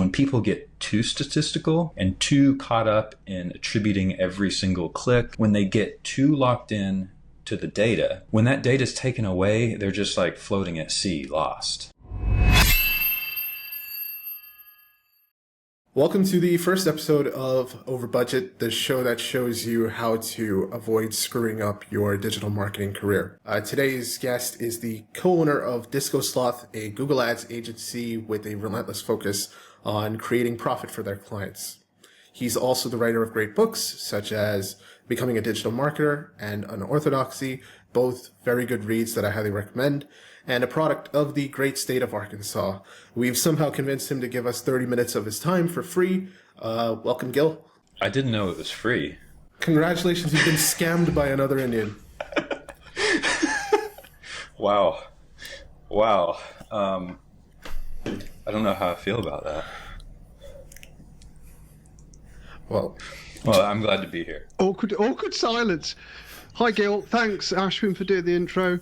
when people get too statistical and too caught up in attributing every single click, when they get too locked in to the data, when that data is taken away, they're just like floating at sea, lost. Welcome to the first episode of Over Budget, the show that shows you how to avoid screwing up your digital marketing career. Today's guest is the co-owner of Disco Sloth, a Google Ads agency with a relentless focus on creating profit for their clients. He's also the writer of great books such as Becoming a Digital Marketer and Unorthodoxy, both very good reads that I highly recommend, and a product of the great state of Arkansas. We've somehow convinced him to give us 30 minutes of his time for free. Welcome, Gil. I didn't know it was free. Congratulations, you've been scammed by another Indian. Wow. I don't know how I feel about that. Well, I'm glad to be here. Awkward silence. Hi, Gil. Thanks, Ashwin, for doing the intro.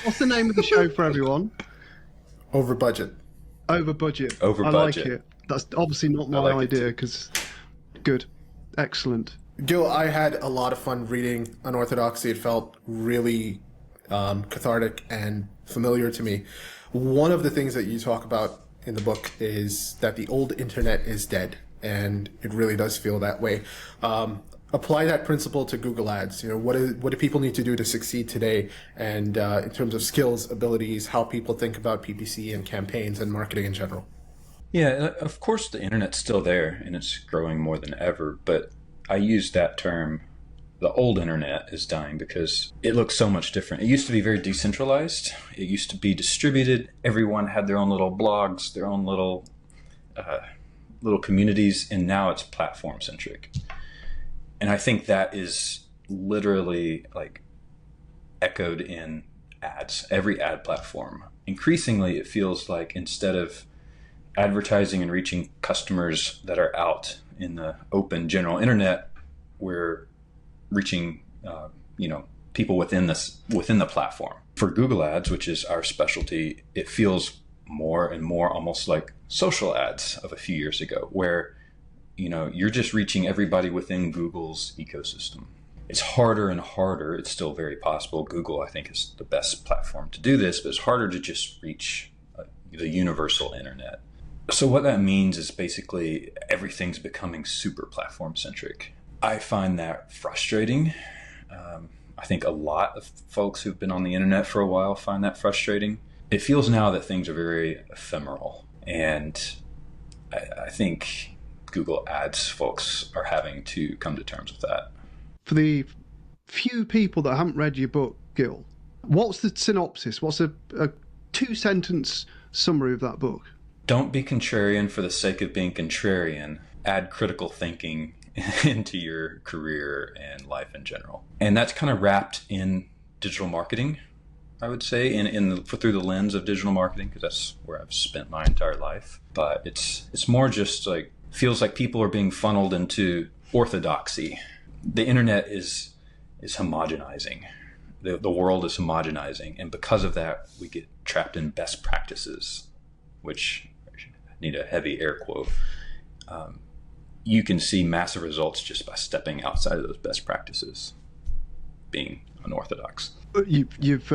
What's the name of the show for everyone? Over Budget. Over Budget. Over I Budget. like it. That's obviously not my idea, because good. Excellent. Gil, I had a lot of fun reading Unorthodoxy. It felt really cathartic and familiar to me. One of the things that you talk about in the book is that the old internet is dead, and it really does feel that way. Apply that principle to Google Ads. You know, what do people need to do to succeed today? And in terms of skills, abilities, how people think about PPC and campaigns and marketing in general. Yeah, of course the internet's still there and it's growing more than ever, but I use that term, the old internet is dying, because it looks so much different. It used to be very decentralized. It used to be distributed. Everyone had their own little blogs, their own little communities, and now it's platform centric. And I think that is literally like echoed in ads, every ad platform. Increasingly, it feels like instead of advertising and reaching customers that are out in the open general internet, we're reaching people within the platform. For Google Ads, which is our specialty, it feels more and more almost like social ads of a few years ago, where you're just reaching everybody within Google's ecosystem. It's harder and harder. It's still very possible. Google, I think, is the best platform to do this, but it's harder to just reach the universal internet. So what that means is basically everything's becoming super platform centric. I find that frustrating. I think a lot of folks who've been on the internet for a while find that frustrating. It feels now that things are very ephemeral, and I think Google Ads folks are having to come to terms with that. For the few people that haven't read your book, Gil, what's the synopsis? What's a 2-sentence summary of that book? Don't be contrarian for the sake of being contrarian. Add critical thinking into your career and life in general. And that's kind of wrapped in digital marketing, I would say, through the lens of digital marketing, because that's where I've spent my entire life. But it's more just like, feels like people are being funneled into orthodoxy. The internet is homogenizing. The world is homogenizing. And because of that, we get trapped in best practices, which I need a heavy air quote. You can see massive results just by stepping outside of those best practices, being unorthodox. You've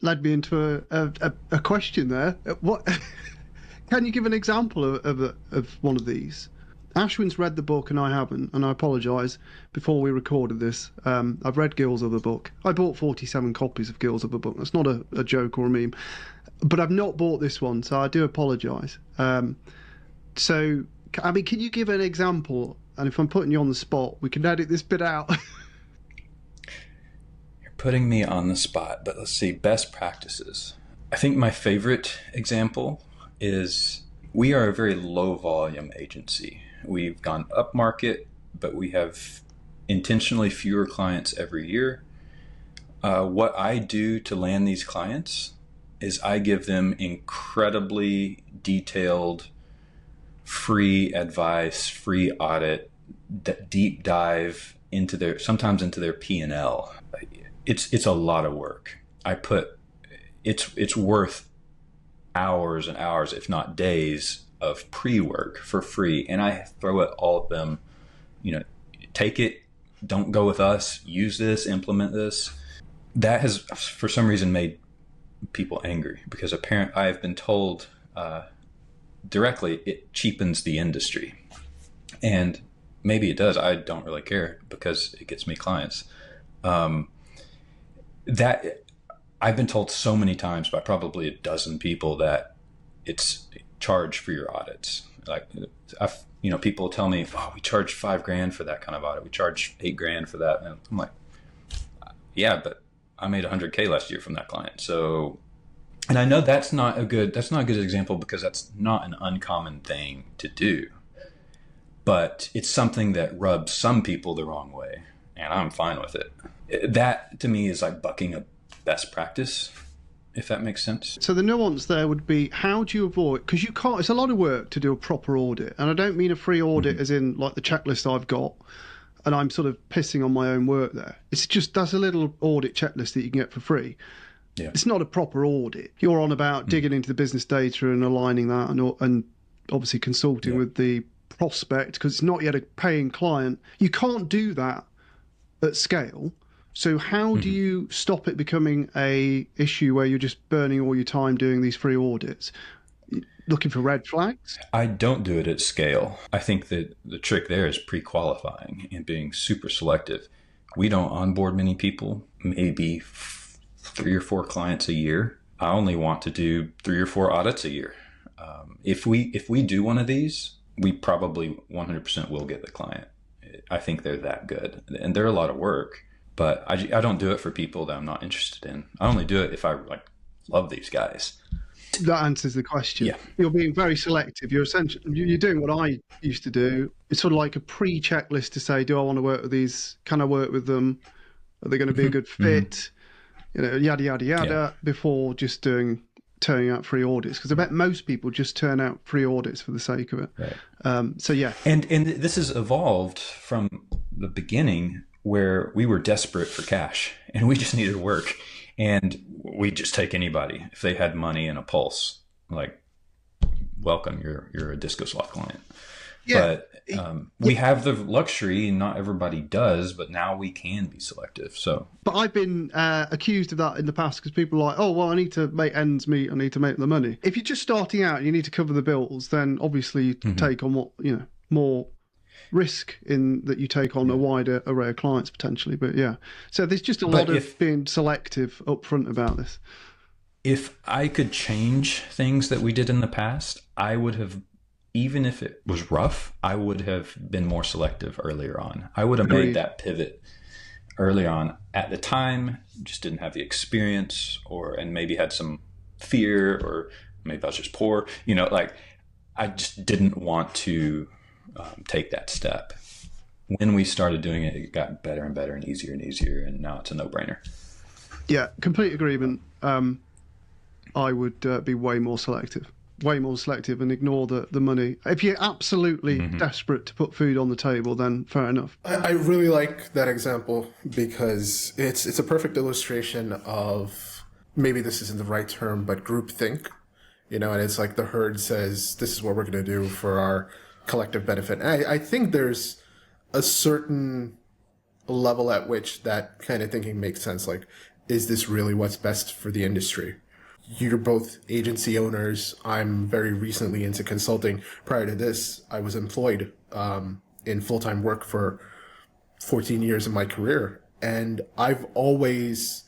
led me into a question there. What can you give an example of one of these? Ashwin's read the book and I haven't, and I apologise. Before we recorded this, I've read Gil's other book. I bought 47 copies of Gil's other book. That's not a joke or a meme, but I've not bought this one, so I do apologise. So, I mean, can you give an example? And if I'm putting you on the spot, we can edit this bit out. You're putting me on the spot, but let's see, best practices. I think my favorite example is we are a very low volume agency. We've gone up market, but we have intentionally fewer clients every year. What I do to land these clients is I give them incredibly detailed, free advice, free audit, deep dive sometimes into their P&L. It's a lot of work. It's worth hours and hours, if not days, of pre-work for free, and I throw at all of them, take it, don't go with us, use this, implement this. That has, for some reason, made people angry because I've been told directly it cheapens the industry. And maybe it does. I don't really care because it gets me clients. That I've been told so many times by probably a dozen people that it's charge for your audits. Like, people tell me, "Oh, we charge $5,000 for that kind of audit. We charge $8,000 for that." And I'm like, "Yeah, but I made $100K last year from that client." So, and I know that's not a good example because that's not an uncommon thing to do. But it's something that rubs some people the wrong way, and I'm fine with it. That, to me, is like bucking a best practice, if that makes sense. So the nuance there would be, how do you avoid, because you can't, it's a lot of work to do a proper audit. And I don't mean a free audit as in like the checklist I've got, and I'm sort of pissing on my own work there. It's just, that's a little audit checklist that you can get for free. Yeah. It's not a proper audit. You're on about digging into the business data and aligning that and obviously consulting with the prospect, because it's not yet a paying client. You can't do that at scale. So how do you stop it becoming a issue where you're just burning all your time doing these free audits? Looking for red flags? I don't do it at scale. I think that the trick there is pre-qualifying and being super selective. We don't onboard many people, maybe 3 or 4 clients a year. I only want to do 3 or 4 audits a year. If we do one of these, we probably 100% will get the client. I think they're that good, and they're a lot of work. But I don't do it for people that I'm not interested in. I only do it if I love these guys. That answers the question. Yeah. You're being very selective. You're doing what I used to do. It's sort of like a pre-checklist to say, do I want to work with these? Can I work with them? Are they going to be a good fit? Yada, yada, yada, before just turning out free audits. Because I bet most people just turn out free audits for the sake of it. Right. So, yeah. And this has evolved from the beginning, where we were desperate for cash and we just needed work, and we just take anybody if they had money and a pulse. Like, welcome, you're a Disco Sloth client. Yeah. But we have the luxury, not everybody does, but now we can be selective. So, but I've been accused of that in the past because people are like, oh, well, I need to make ends meet. I need to make the money. If you're just starting out and you need to cover the bills, then obviously you take on more risk in that you take on a wider array of clients potentially. But yeah, so there's just a lot of being selective upfront about this. If I could change things that we did in the past, I would have, even if it was rough, I would have been more selective earlier on. I would have made that pivot early on. At the time, just didn't have the experience, and maybe had some fear, or maybe I was just poor. I just didn't want to take that step. When we started doing it, it got better and better and easier, and now it's a no-brainer. Yeah, complete agreement. I would be way more selective and ignore the money. If you're absolutely desperate to put food on the table, then fair enough. I really like that example because it's a perfect illustration of, maybe this isn't the right term, but groupthink. And it's like the herd says, this is what we're going to do for our collective benefit. And I think there's a certain level at which that kind of thinking makes sense. Like, is this really what's best for the industry? You're both agency owners. I'm very recently into consulting. Prior to this, I was employed in full-time work for 14 years of my career. And I've always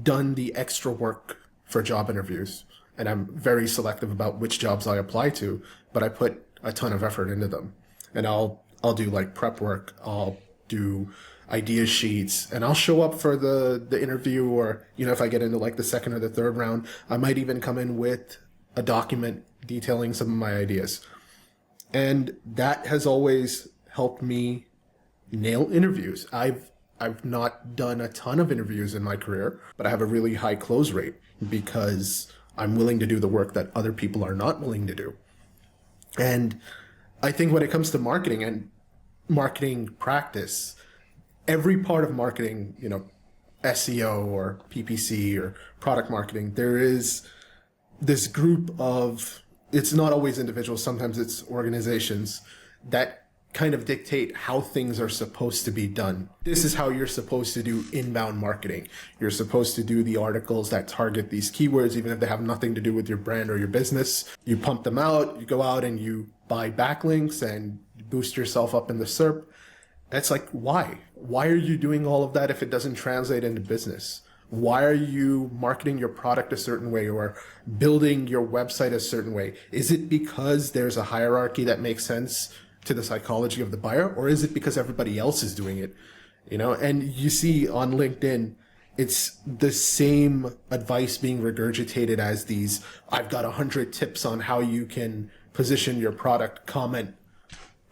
done the extra work for job interviews. And I'm very selective about which jobs I apply to, but I put a ton of effort into them. And I'll do like prep work. I'll do idea sheets, and I'll show up for the interview, or, if I get into like the second or the third round, I might even come in with a document detailing some of my ideas. And that has always helped me nail interviews. I've not done a ton of interviews in my career, but I have a really high close rate because I'm willing to do the work that other people are not willing to do. And I think when it comes to marketing and marketing practice, every part of marketing, SEO or PPC or product marketing, there is this group of it's not always individuals, sometimes it's organizations that kind of dictate how things are supposed to be done. This is how you're supposed to do inbound marketing. You're supposed to do the articles that target these keywords, even if they have nothing to do with your brand or your business. You pump them out, you go out and you buy backlinks and boost yourself up in the SERP. That's like, why? Why are you doing all of that if it doesn't translate into business? Why are you marketing your product a certain way or building your website a certain way? Is it because there's a hierarchy that makes sense to the psychology of the buyer, or is it because everybody else is doing it? And you see on LinkedIn, it's the same advice being regurgitated as these, I've got 100 tips on how you can position your product, comment,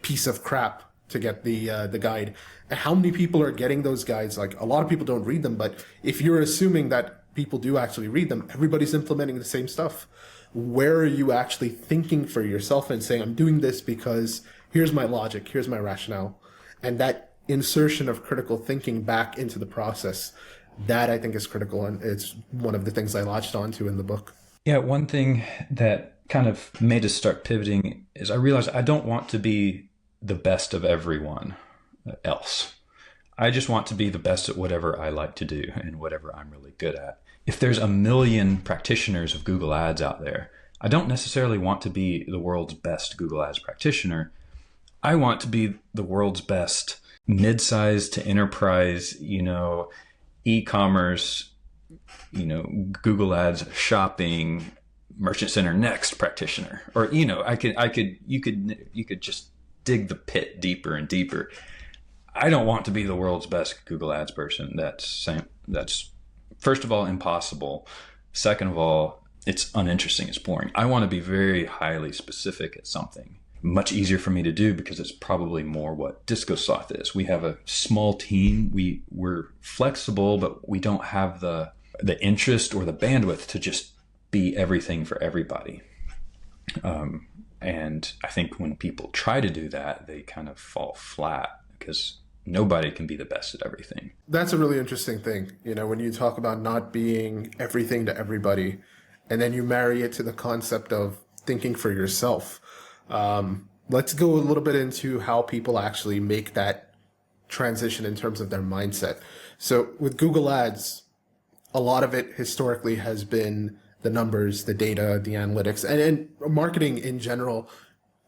piece of crap to get the guide. And how many people are getting those guides? Like, a lot of people don't read them, but if you're assuming that people do actually read them, everybody's implementing the same stuff. Where are you actually thinking for yourself and saying, I'm doing this because here's my logic, here's my rationale? And that insertion of critical thinking back into the process, that I think is critical. And it's one of the things I latched onto in the book. Yeah, one thing that kind of made us start pivoting is I realized I don't want to be the best of everyone else. I just want to be the best at whatever I like to do and whatever I'm really good at. If there's a million practitioners of Google Ads out there, I don't necessarily want to be the world's best Google Ads practitioner. I want to be the world's best mid-sized to enterprise, e-commerce, Google Ads shopping, Merchant Center Next practitioner. Or, you could just dig the pit deeper and deeper. I don't want to be the world's best Google Ads person. That's first of all impossible. Second of all, it's uninteresting. It's boring. I want to be very highly specific at something. Much easier for me to do because it's probably more what Disco Sloth is. We have a small team. We're flexible, but we don't have the interest or the bandwidth to just be everything for everybody. And I think when people try to do that, they kind of fall flat because nobody can be the best at everything. That's a really interesting thing. When you talk about not being everything to everybody, and then you marry it to the concept of thinking for yourself. Let's go a little bit into how people actually make that transition in terms of their mindset. So with Google Ads, a lot of it historically has been the numbers, the data, the analytics, and marketing in general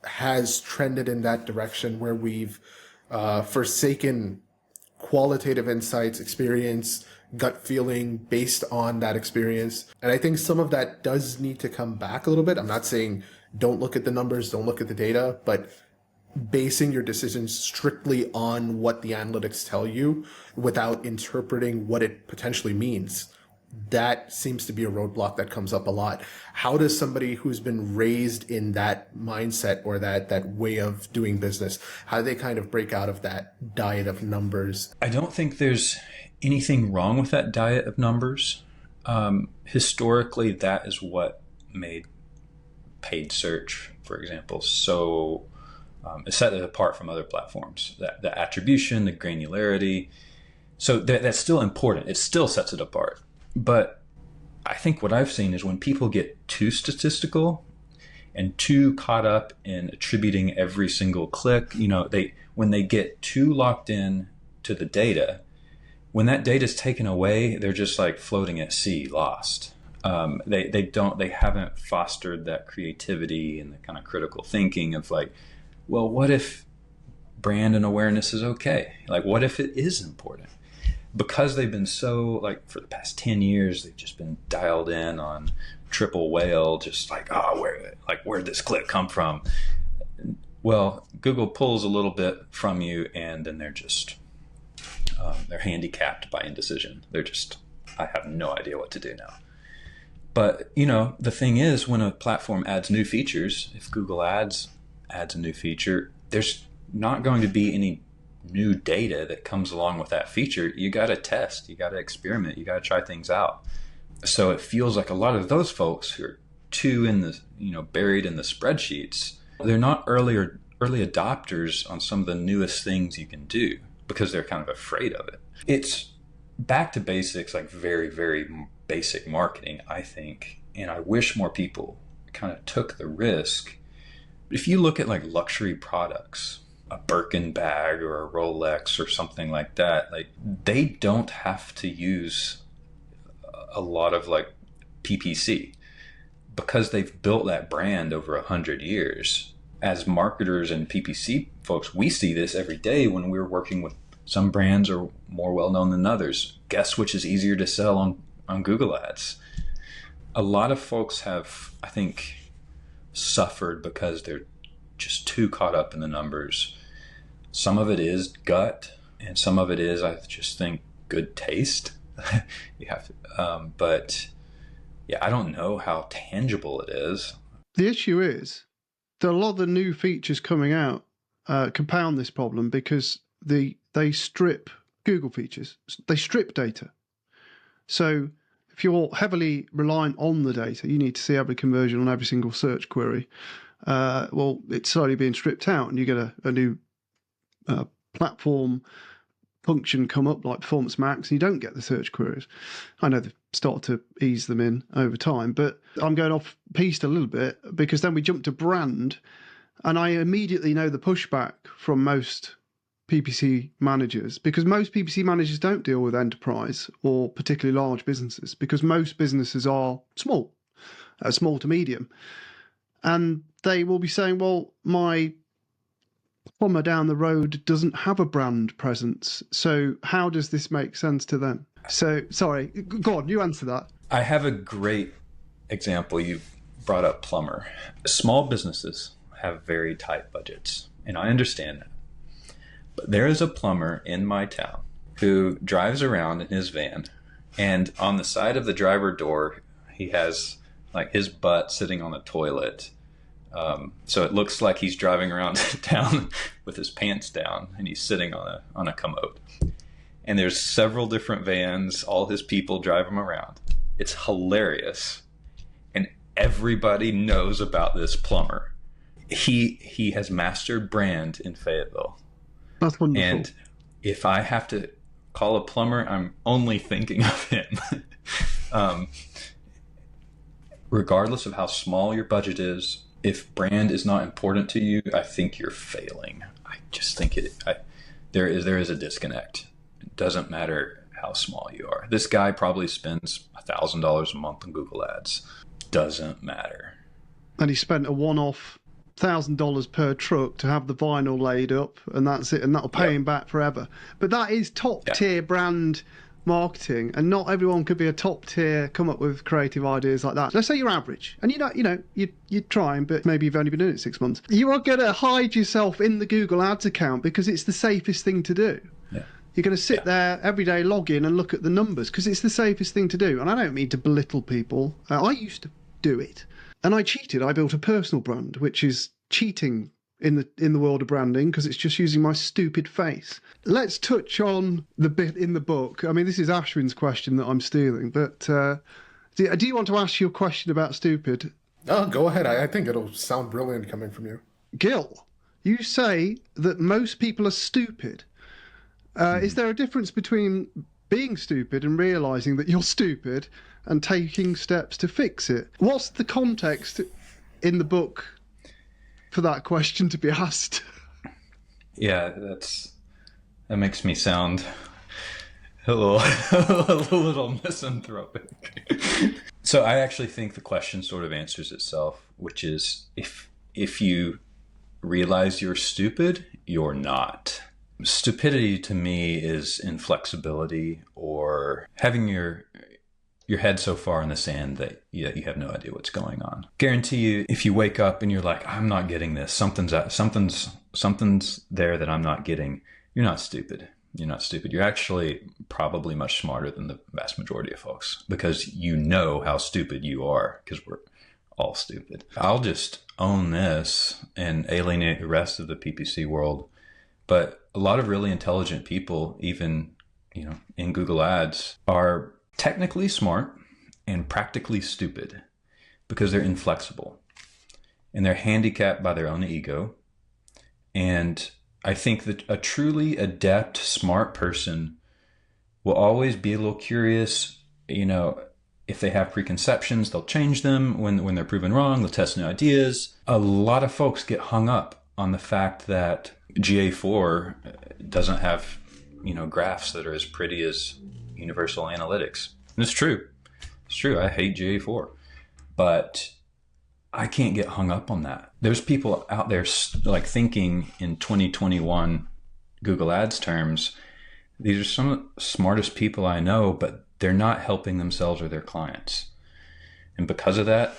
has trended in that direction where we've forsaken qualitative insights, experience, gut feeling based on that experience. And I think some of that does need to come back a little bit. I'm not saying don't look at the numbers, don't look at the data, but basing your decisions strictly on what the analytics tell you without interpreting what it potentially means. That seems to be a roadblock that comes up a lot. How does somebody who's been raised in that mindset or that way of doing business, how do they kind of break out of that diet of numbers? I don't think there's anything wrong with that diet of numbers. Historically, that is what made paid search, for example, so it's set it apart from other platforms. The attribution, the granularity. So that's still important. It still sets it apart. But I think what I've seen is when people get too statistical and too caught up in attributing every single click, when they get too locked in to the data, when that data is taken away, they're just like floating at sea, lost. They haven't fostered that creativity and the kind of critical thinking of like, well, what if brand and awareness is okay? Like, what if it is important? Because they've been so, like, for the past 10 years, they've just been dialed in on triple whale, just like, where'd this click come from? Well, Google pulls a little bit from you, and then they're just, they're handicapped by indecision. I have no idea what to do now. But, the thing is, when a platform adds new features, if Google Ads adds a new feature, there's not going to be any new data that comes along with that feature. You got to test, you got to experiment, you got to try things out. So it feels like a lot of those folks who are too buried in the spreadsheets, they're not early adopters on some of the newest things you can do because they're kind of afraid of it. It's back to basics, like very, very basic marketing, I think. And I wish more people kind of took the risk. If you look at like luxury products, a Birkin bag or a Rolex or something like that, like they don't have to use a lot of like PPC because they've built that brand over 100 years. As marketers and PPC folks, we see this every day when we're working with some brands are more well-known than others. Guess which is easier to sell on Google Ads? A lot of folks have, I think, suffered because they're just too caught up in the numbers. Some of it is gut, and some of it is, I just think, good taste. You have to, but yeah, I don't know how tangible it is. The issue is that a lot of the new features coming out compound this problem because they strip Google features. They strip data. So if you're heavily reliant on the data, you need to see every conversion on every single search query. Well, it's slowly being stripped out, and you get a new platform function come up like Performance Max, and you don't get the search queries. I know they've started to ease them in over time, but I'm going off piste a little bit because then we jump to brand, and I immediately know the pushback from most PPC managers, because most PPC managers don't deal with enterprise or particularly large businesses, because most businesses are small to medium. And they will be saying, well, my plumber down the road doesn't have a brand presence. So how does this make sense to them? So, sorry, go on, you answer that. I have a great example. You brought up plumber. Small businesses have very tight budgets, and I understand that. But there is a plumber in my town who drives around in his van, and on the side of the driver door, he has like his butt sitting on the toilet. So it looks like he's driving around town with his pants down, and he's sitting on a commode. And there's several different vans, all his people drive him around. It's hilarious. And everybody knows about this plumber. He has mastered brand in Fayetteville. That's wonderful. And if I have to call a plumber, I'm only thinking of him. Regardless of how small your budget is, if brand is not important to you, I think you're failing. I just think there is a disconnect. It doesn't matter how small you are. This guy probably spends $1,000 a month on Google Ads. Doesn't matter. And he spent a one-off $1,000 per truck to have the vinyl laid up, and that's it, and that'll pay him back forever. But that is top tier brand marketing, and not everyone could be a top tier, come up with creative ideas like that. Let's say you're average, and you're trying, but maybe you've only been doing it 6 months. You are going to hide yourself in the Google Ads account because it's the safest thing to do. Yeah. You're going to sit there every day, log in and look at the numbers because it's the safest thing to do. And I don't mean to belittle people. I used to do it. And I cheated. I built a personal brand, which is cheating in the world of branding because it's just using my stupid face. Let's touch on the bit in the book. I mean, this is Ashwin's question that I'm stealing, but do you want to ask your question about stupid? Oh, go ahead. I think it'll sound brilliant coming from you. Gil, you say that most people are stupid. Is there a difference between being stupid and realising that you're stupid and taking steps to fix it? What's the context in the book for that question to be asked? Yeah, that makes me sound a little misanthropic. So I actually think the question sort of answers itself, which is if you realize you're stupid, you're not. Stupidity to me is inflexibility or having your head so far in the sand that you have no idea what's going on. Guarantee you, if you wake up and you're like, I'm not getting this, something's there that I'm not getting, you're not stupid. You're not stupid. You're actually probably much smarter than the vast majority of folks because you know how stupid you are because we're all stupid. I'll just own this and alienate the rest of the PPC world. But a lot of really intelligent people, even, in Google Ads, are technically smart and practically stupid because they're inflexible and they're handicapped by their own ego. And I think that a truly adept, smart person will always be a little curious, If they have preconceptions, they'll change them when they're proven wrong. They'll test new ideas. A lot of folks get hung up on the fact that GA4 doesn't have, graphs that are as pretty as universal analytics. And it's true. It's true. I hate GA4, but I can't get hung up on that. There's people out there like thinking in 2021 Google Ads terms. These are some of the smartest people I know, but they're not helping themselves or their clients. And because of that,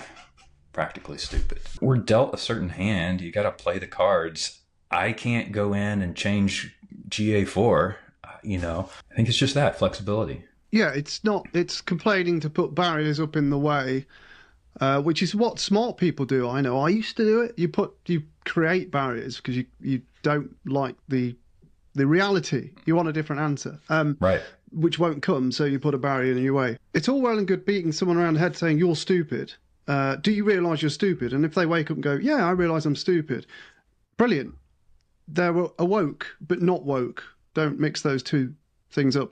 practically stupid. We're dealt a certain hand. You got to play the cards. I can't go in and change GA4. I think it's just that flexibility. Yeah, it's complaining to put barriers up in the way, which is what smart people do. I know I used to do it. You create barriers because you don't like the reality. You want a different answer. Right. Which won't come, so you put a barrier in your way. It's all well and good beating someone around the head saying, you're stupid. Do you realise you're stupid? And if they wake up and go, yeah, I realise I'm stupid. Brilliant. They're awoke, but not woke. Don't mix those two things up.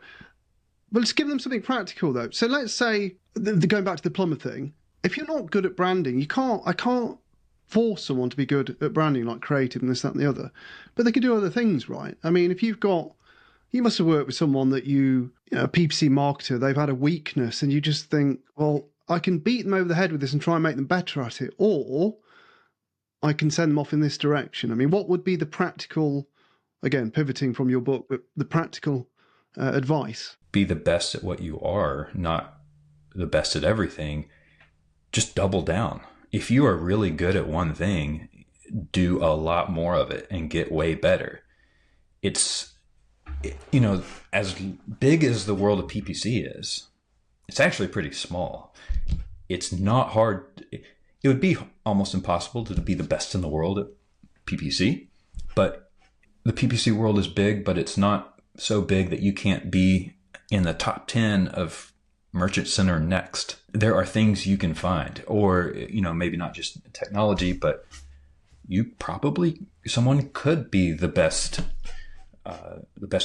But let's give them something practical, though. So let's say, going back to the plumber thing, if you're not good at branding, I can't force someone to be good at branding, like creative and this, that, and the other. But they can do other things, right? I mean, if you must have worked with someone that a PPC marketer, they've had a weakness, and you just think, well, I can beat them over the head with this and try and make them better at it, or I can send them off in this direction. I mean, what would be the practical, again, pivoting from your book, but the practical advice? Be the best at what you are, not the best at everything. Just double down. If you are really good at one thing, do a lot more of it and get way better. It's, as big as the world of PPC is, it's actually pretty small. It's not hard. It would be almost impossible to be the best in the world at PPC, but the PPC world is big, but it's not so big that you can't be in the top 10 of Merchant Center Next. There are things you can find, or, maybe not just technology, but someone could be the best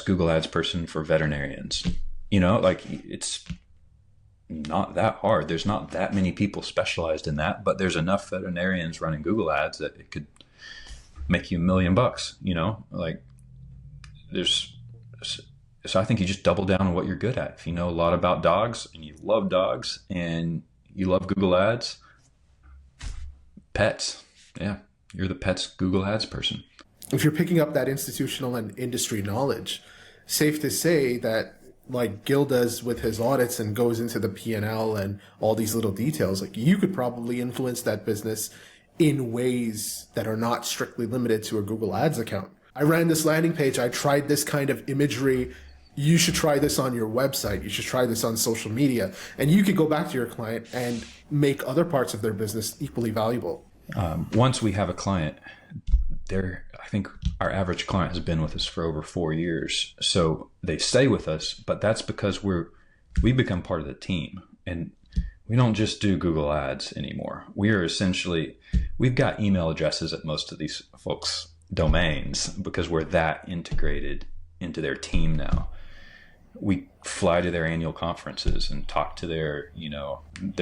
Google Ads person for veterinarians. It's not that hard. There's not that many people specialized in that, but there's enough veterinarians running Google Ads that it could make you $1 million, So I think you just double down on what you're good at. If you know a lot about dogs and you love dogs and you love Google Ads, pets, yeah, you're the pets Google Ads person. If you're picking up that institutional and industry knowledge, safe to say that, like Gil does with his audits and goes into the P&L and all these little details, like you could probably influence that business in ways that are not strictly limited to a Google Ads account. I ran this landing page. I tried this kind of imagery. You should try this on your website. You should try this on social media. And you could go back to your client and make other parts of their business equally valuable. Once we have a client, I think our average client has been with us for over 4 years. So they stay with us, but that's because we become part of the team. And we don't just do Google Ads anymore. We've got email addresses at most of these folks' domains because we're that integrated into their team now. We fly to their annual conferences and talk to their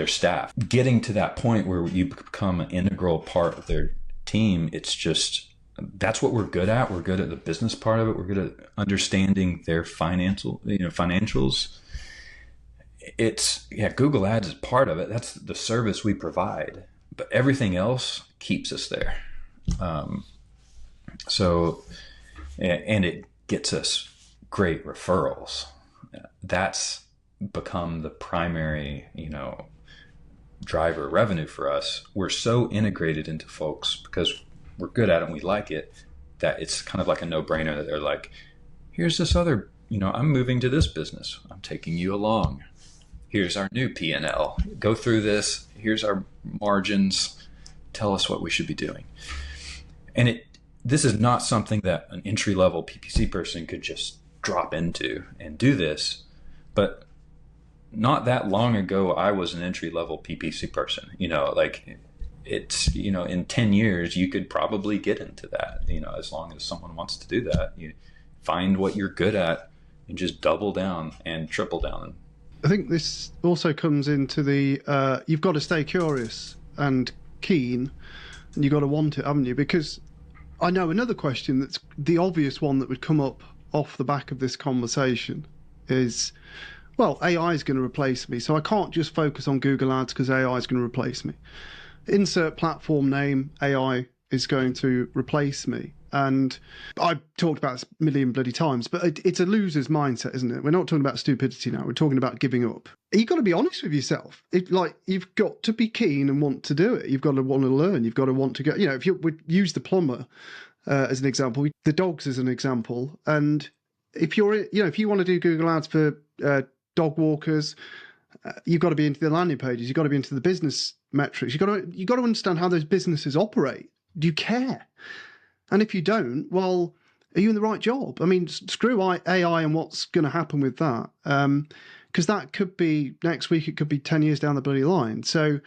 staff. Getting to that point where you become an integral part of their team, that's what we're good at. We're good at the business part of it. We're good at understanding their financials. Google Ads is part of it. That's the service we provide, but everything else keeps us there. And it gets us great referrals. That's become the primary, driver revenue for us. We're so integrated into folks because we're good at it and we like it, that it's kind of like a no-brainer that they're like, here's this other, I'm moving to this business. I'm taking you along. Here's our new P&L. Go through this. Here's our margins. Tell us what we should be doing. And this is not something that an entry-level PPC person could just drop into and do this, but not that long ago, I was an entry-level PPC person. In 10 years, you could probably get into that, as long as someone wants to do that. You find what you're good at and just double down and triple down. I think this also comes into the you've got to stay curious and keen, and you've got to want it, haven't you? Because I know another question that's the obvious one that would come up off the back of this conversation is, well, AI is going to replace me, so I can't just focus on Google Ads because AI is going to replace me. Insert platform name, AI is going to replace me. And I've talked about this a million bloody times, but it's a loser's mindset, isn't it? We're not talking about stupidity now. We're talking about giving up. You've got to be honest with yourself. You've got to be keen and want to do it. You've got to want to learn. You've got to want to go. If you would use the plumber as an example, the dogs as an example, and if if you want to do Google Ads for dog walkers, you've got to be into the landing pages. You've got to be into the business metrics. You've got to understand how those businesses operate. Do you care? And if you don't, well, are you in the right job? I mean, screw AI and what's going to happen with that. Because that could be next week, it could be 10 years down the bloody line. So,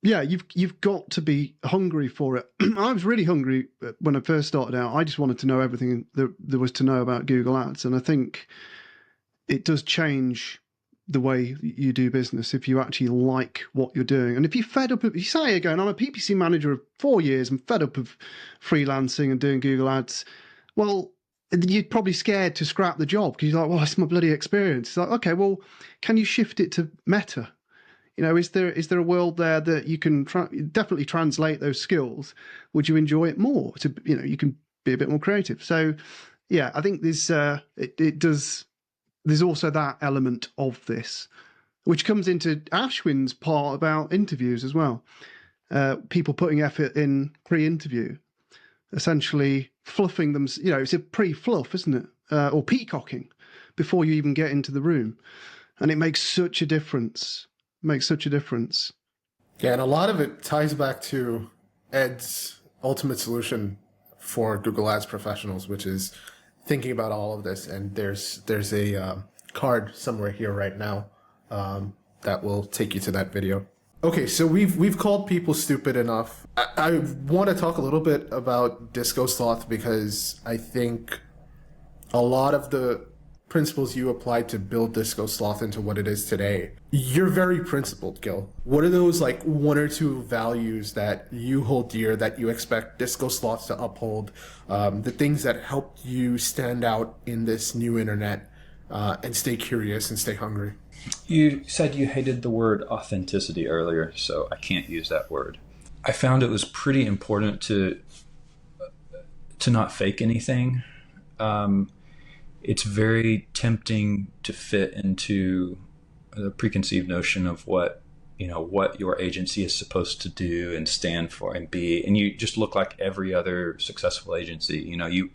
yeah, you've got to be hungry for it. I was really hungry when I first started out. I just wanted to know everything there was to know about Google Ads. And I think it does change the way you do business if you actually like what you're doing. And if you're fed up of, you say again, I'm a PPC manager of 4 years, I'm fed up of freelancing and doing Google Ads, well, you're probably scared to scrap the job because you're like, well, it's my bloody experience. It's like, okay, well, can you shift it to Meta? Is there a world there that you can definitely translate those skills? Would you enjoy it more? You can be a bit more creative. So, yeah, I think this it does. There's also that element of this, which comes into Ashwin's part about interviews as well. People putting effort in pre-interview, essentially fluffing them. It's a pre-fluff, isn't it? Or peacocking before you even get into the room. And it makes such a difference. Yeah, and a lot of it ties back to Ed's ultimate solution for Google Ads professionals, which is thinking about all of this. And there's a card somewhere here right now that will take you to that video. Okay, so we've called people stupid enough. I want to talk a little bit about Disco Sloth because I think a lot of the principles you applied to build Disco Sloth into what it is today, you're very principled, Gil. What are those like one or two values that you hold dear that you expect Disco Sloth to uphold? The things that helped you stand out in this new internet and stay curious and stay hungry? You said you hated the word authenticity earlier, so I can't use that word. I found it was pretty important to not fake anything. It's very tempting to fit into the preconceived notion of what your agency is supposed to do and stand for and be, and you just look like every other successful agency. You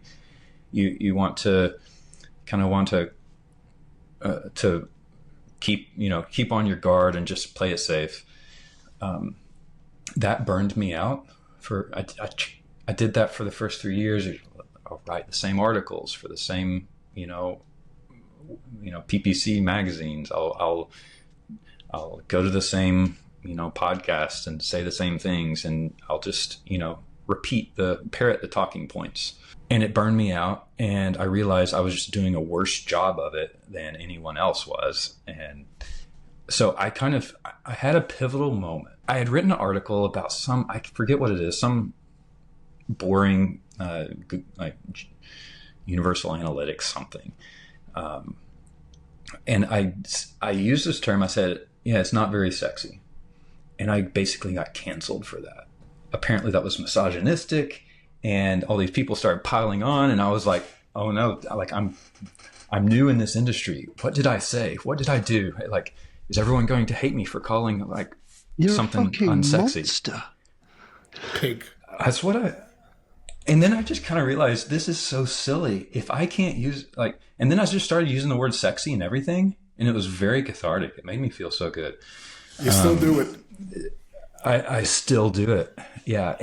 want to keep on your guard and just play it safe. That burned me out. I did that for the first 3 years. I'll write the same articles for the same PPC magazines. I'll go to the same podcasts and say the same things, and I'll just parrot the talking points. And it burned me out, and I realized I was just doing a worse job of it than anyone else was. And so I had a pivotal moment. I had written an article about I forget what it is, some boring like universal analytics something. And I used this term. I said, yeah, it's not very sexy. And I basically got canceled for that. Apparently that was misogynistic, and all these people started piling on, and I was like, oh no, like I'm new in this industry. What did I say? What did I do? Like, is everyone going to hate me for calling like You're something a fucking unsexy? Monster. Pig. That's what and then I just kind of realized this is so silly. If I can't use and then I just started using the word sexy and everything, and it was very cathartic. It made me feel so good. You still do it. I still do it. Yeah.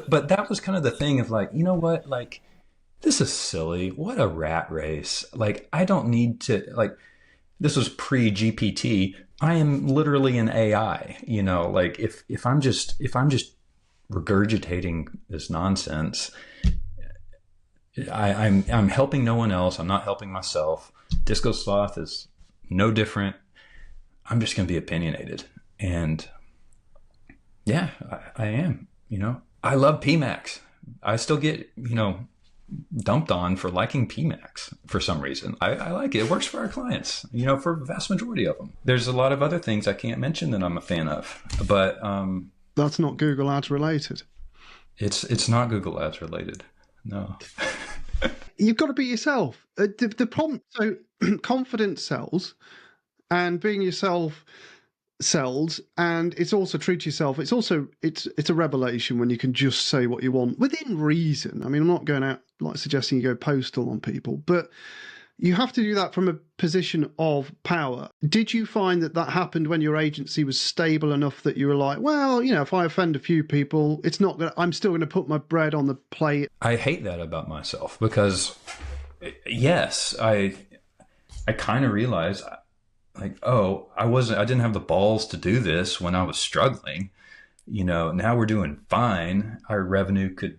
But that was kind of the thing of like, you know what? Like, this is silly. What a rat race. Like, I don't need to, like, this was pre-GPT. I am literally an AI, like if I'm just regurgitating this nonsense, I'm helping no one else. I'm not helping myself. Disco Sloth is no different. I'm just going to be opinionated. And yeah, I am, I love PMAX. I still get, dumped on for liking PMAX for some reason. I like it. It works for our clients, for the vast majority of them. There's a lot of other things I can't mention that I'm a fan of, but that's not Google Ads related. It's not Google Ads related. No. You've got to be yourself. The problem, so confidence sells, and being yourself sells, and it's also true to yourself. It's also it's a revelation when you can just say what you want within reason. I mean, I'm not going out like suggesting you go postal on people, but you have to do that from a position of power. Did you find that happened when your agency was stable enough that you were like, well, if I offend a few people, it's not gonna, I'm still going to put my bread on the plate? I hate that about myself because, yes, I kind of realized, like, oh, I didn't have the balls to do this when I was struggling. Now we're doing fine. Our revenue could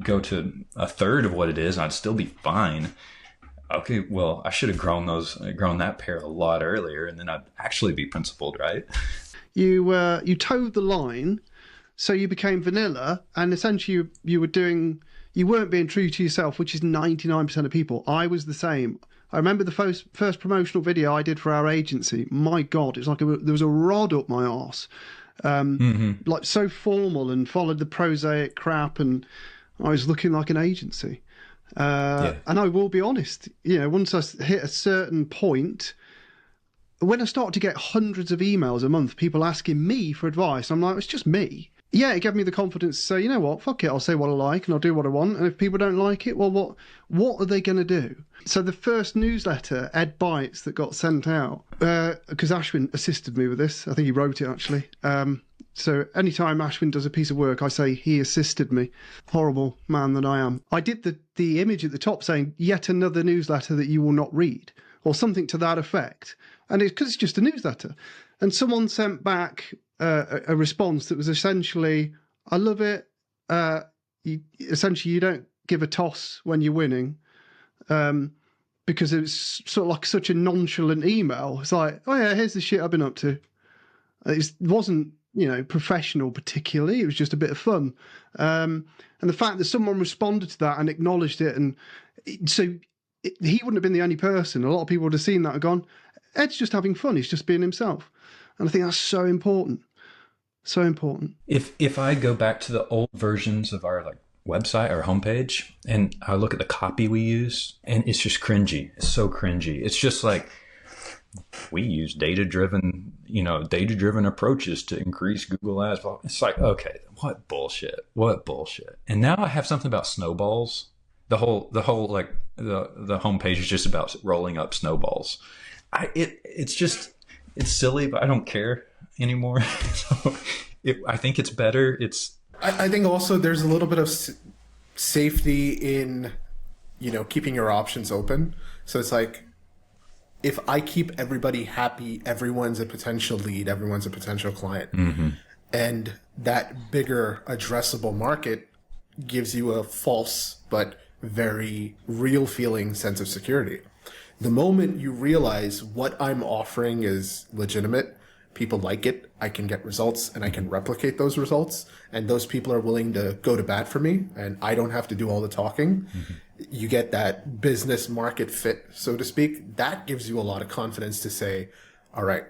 go to a third of what it is, and I'd still be fine. Okay, well, I should have grown that pair a lot earlier, and then I'd actually be principled, right? You towed the line, so you became vanilla, and essentially you weren't being true to yourself, which is 99% of people. I was the same. I remember the first promotional video I did for our agency. My God, it's like there was a rod up my arse, like so formal, and followed the prosaic crap, and I was looking like an agency. And I will be honest, once I hit a certain point, when I started to get hundreds of emails a month, people asking me for advice, I'm like, it's just me. Yeah, it gave me the confidence to say, you know what, fuck it, I'll say what I like and I'll do what I want. And if people don't like it, well, what are they going to do? So the first newsletter, Ed Bites, that got sent out, because Ashwin assisted me with this. I think he wrote it, actually. So anytime Ashwin does a piece of work, I say he assisted me. Horrible man that I am. I did the image at the top saying, yet another newsletter that you will not read, or something to that effect. And it's because it's just a newsletter. And someone sent back a response that was essentially, I love it. You don't give a toss when you're winning, because it's sort of like such a nonchalant email. It's like, oh yeah, here's the shit I've been up to. It wasn't, professional particularly. It was just a bit of fun. And the fact that someone responded to that and acknowledged it, and he wouldn't have been the only person. A lot of people would have seen that and gone, Ed's just having fun. He's just being himself. And I think that's so important. So important. If I go back to the old versions of our website, our homepage, and I look at the copy we use, and it's just cringy. It's so cringy. It's just like, we use data-driven approaches to increase Google Ads. It's like, okay, what bullshit. And now I have something about snowballs. The whole the homepage is just about rolling up snowballs. It's silly, but I don't care anymore. So I think it's better. I think also there's a little bit of safety in, keeping your options open. So it's like, if I keep everybody happy, everyone's a potential lead, everyone's a potential client. Mm-hmm. And that bigger addressable market gives you a false but very real feeling sense of security. The moment you realize what I'm offering is legitimate, people like it, I can get results and I can replicate those results, and those people are willing to go to bat for me and I don't have to do all the talking. Mm-hmm. You get that business market fit, so to speak. That gives you a lot of confidence to say, all right,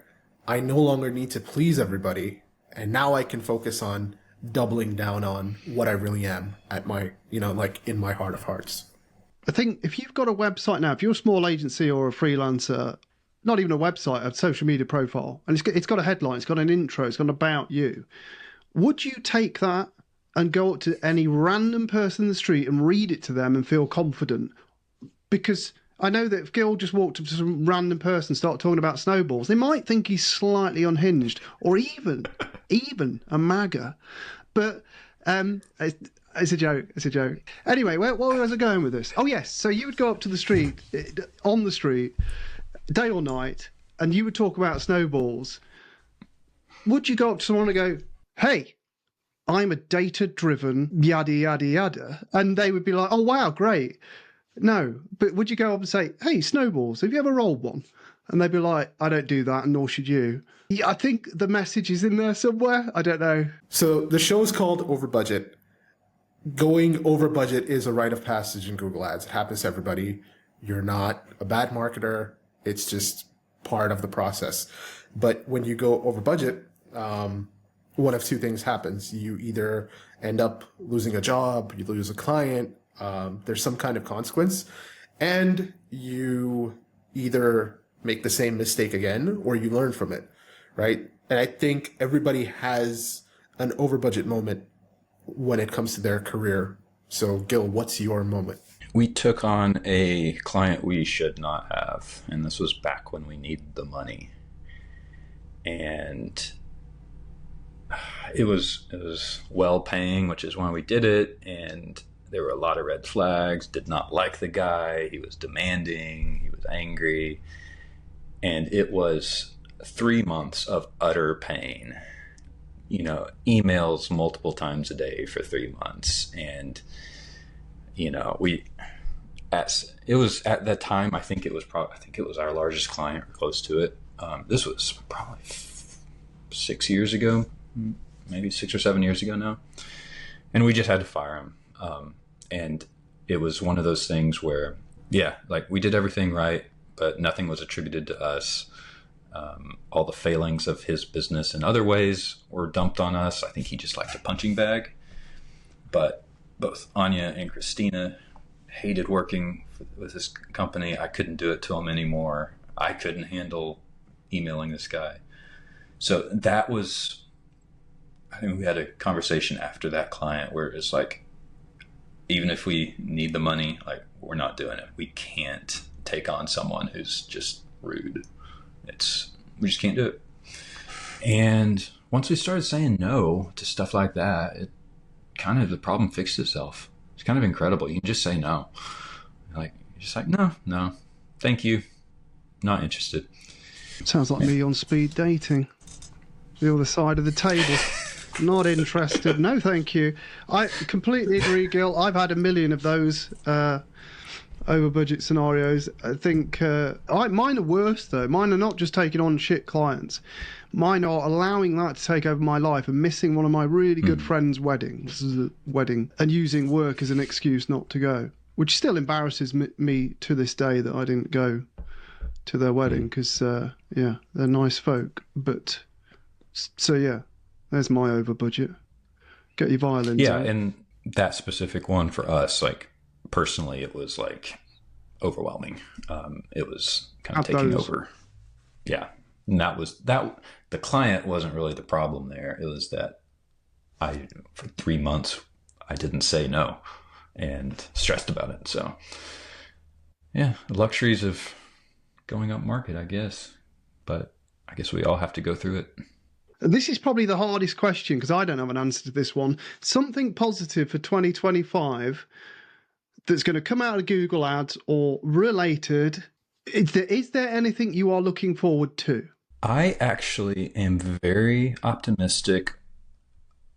I no longer need to please everybody, and now I can focus on doubling down on what I really am at my, in my heart of hearts. I think if you've got a website now, if you're a small agency or a freelancer, not even a website, a social media profile, and it's got a headline, it's got an intro, it's got an about you, would you take that and go up to any random person in the street and read it to them and feel confident? Because I know that if Gil just walked up to some random person and started talking about snowballs, they might think he's slightly unhinged, or even a MAGA. But it's a joke. It's a joke. Anyway, where was I going with this? Oh yes, so you would go up to the street, on the street, day or night, and you would talk about snowballs. Would you go up to someone and go, hey, I'm a data-driven yada, yada, yada? And they would be like, oh, wow, great. No, but would you go up and say, hey, snowballs, have you ever rolled one? And they'd be like, I don't do that, and nor should you. Yeah, I think the message is in there somewhere. I don't know. So the show is called Over Budget. Going over budget is a rite of passage in Google Ads. It happens to everybody. You're not a bad marketer. It's just part of the process. But when you go over budget, one of two things happens. You either end up losing a job, you lose a client, there's some kind of consequence, and you either make the same mistake again or you learn from it, right? And I think everybody has an over budget moment when it comes to their career. So Gil, what's your moment? We took on a client we should not have, and this was back when we needed the money. And it was well paying, which is why we did it. And there were a lot of red flags. Did not like the guy. He was demanding. He was angry. And it was 3 months of utter pain. You know, emails multiple times a day for 3 months. And, you know, it was at that time, I think it was our largest client or close to it. This was probably 6 years ago, maybe 6 or 7 years ago now. And we just had to fire him. And it was one of those things where, yeah, like we did everything right, but nothing was attributed to us. All the failings of his business in other ways were dumped on us. I think he just liked a punching bag. But both Anya and Christina hated working with this company. I couldn't do it to him anymore. I couldn't handle emailing this guy. So that was, I think we had a conversation after that client where it's like, even if we need the money, like we're not doing it. We can't take on someone who's just rude. We just can't do it. And once we started saying no to stuff like that, the problem fixed itself. It's kind of incredible. You can just say no. Like, you're just like, no, thank you. Not interested. Sounds like me on speed dating. The other side of the table. Not interested. No, thank you. I completely agree, Gil. I've had a million of those over budget scenarios. I think mine are worse, though. Mine are not just taking on shit clients. Mine are allowing that to take over my life and missing one of my really good friends' weddings, and using work as an excuse not to go, which still embarrasses me to this day that I didn't go to their wedding because, they're nice folk. But, so yeah, there's my over budget. Get your violins. Yeah, on. and that specific one for us, like, personally, it was like overwhelming. It was kind of taking over. Yeah. And the client wasn't really the problem there. It was that for 3 months, I didn't say no and stressed about it. So yeah, the luxuries of going up market, I guess, but I guess we all have to go through it. This is probably the hardest question because I don't have an answer to this one. Something positive for 2025 that's going to come out of Google Ads or related. Is there anything you are looking forward to? I actually am very optimistic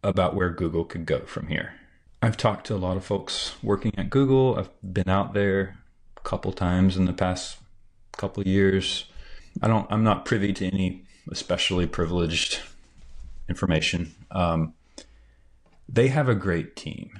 about where Google could go from here. I've talked to a lot of folks working at Google. I've been out there a couple times in the past couple of years. I'm not privy to any especially privileged information. They have a great team.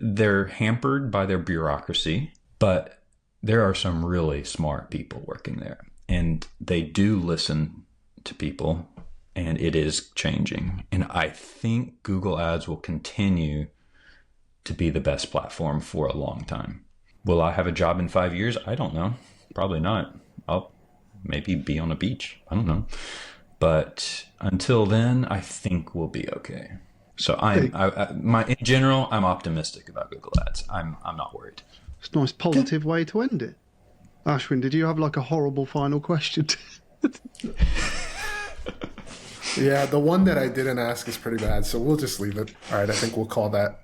They're hampered by their bureaucracy, but there are some really smart people working there. And they do listen to people, and it is changing. And I think Google Ads will continue to be the best platform for a long time. Will I have a job in 5 years? I don't know. Probably not. I'll maybe be on a beach. I don't know. But until then, I think we'll be okay. So in general, I'm optimistic about Google Ads. I'm not worried. It's a nice positive way to end it. Ashwin, did you have like a horrible final question? Yeah, the one that I didn't ask is pretty bad, so we'll just leave it. All right, I think we'll call that.